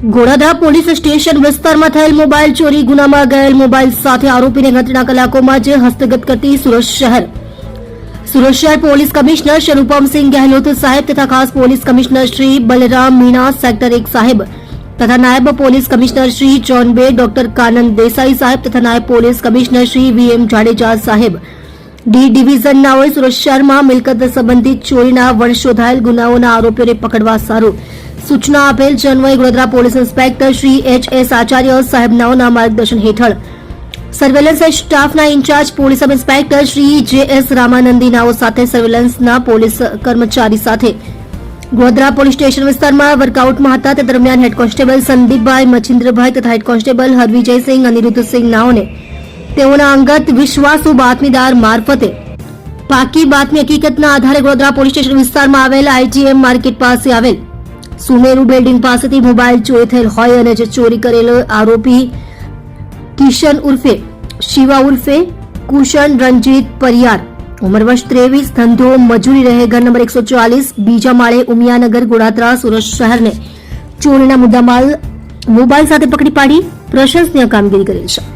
Goladara police station વિસ્તારમાં થયેલ mobile ચોરી ગુનામાં ગયેલ મોબાઈલ સાથે આરોપીને ગણતરીના કલાકોમાં જ હસ્તગત કરતી સુરત શહેર પોલીસ કમિશનર શ્રી અનુપમસિંહ ગહેલોત સાહેબ તથા ખાસ police commissioner Shri Balram Meena sector 1 સાહેબ તથા નાયબ પોલીસ કમિશનર શ્રી જોન બે ડોક્ટર કાનન દેસાઈ સાહેબ તથા નાયબ police commissioner Shri VM Jadeja સાહેબ ડી ડિવિઝન નાઓએ સુરત શહેરમાં મિલકત સંબંધિત ચોરીના વંશોધાયેલ ગુનાઓના આરોપીઓને પકડવા સારું સૂચના આપેલ જન્વય ગોળાદરા police inspector Shri H S. Acharya સાહેબનાઓના માર્ગદર્શન હેઠળ સર્વેલન્સ સ્ટાફના incharge police sub inspector Shri J S. રામાનંદીનાઓ સાથે સર્વેલન્સના પોલીસ કર્મચારી સાથે ગોળાદરા પોલીસ સ્ટેશન વિસ્તારમાં વર્કઆઉટમાં હતા તે દરમિયાન હેડ કોન્સ્ટેબલ સંદીપભાઈ મચિન્દ્રભાઈ તથા હેડ કોન્સ્ટેબલ હરવિજયસિંહ અનિરુદ્ધસિંહ નાઓને તેઓના અંગત વિશ્વાસુ બાતમીદાર મારફતે પાકી બાતમી હકીકતના આધારે ગોળાદરા પોલીસ સ્ટેશન વિસ્તારમાં આવેલ આઈટીએમ માર્કેટ પાસે આવેલ સુમેરુ બિલ્ડિંગ પાસેથી મોબાઈલ ચોરી થયેલ હોય અને જે ચોરી કરેલો આરોપી કિશન ઉર્ફે શિવા ઉર્ફે કુશન રંજીત પરિયાર ઉંમર વર્ષ 23 ધંધો મજૂરી રહે ઘર નંબર 140 બીજા માળે ઉમિયાનગર ગોળાદરા સુરત શહેરને ચોરીના મુદ્દામાલ મોબાઈલ સાથે પકડી પાડી પ્રશંસનીય કામગીરી કરેલ છે.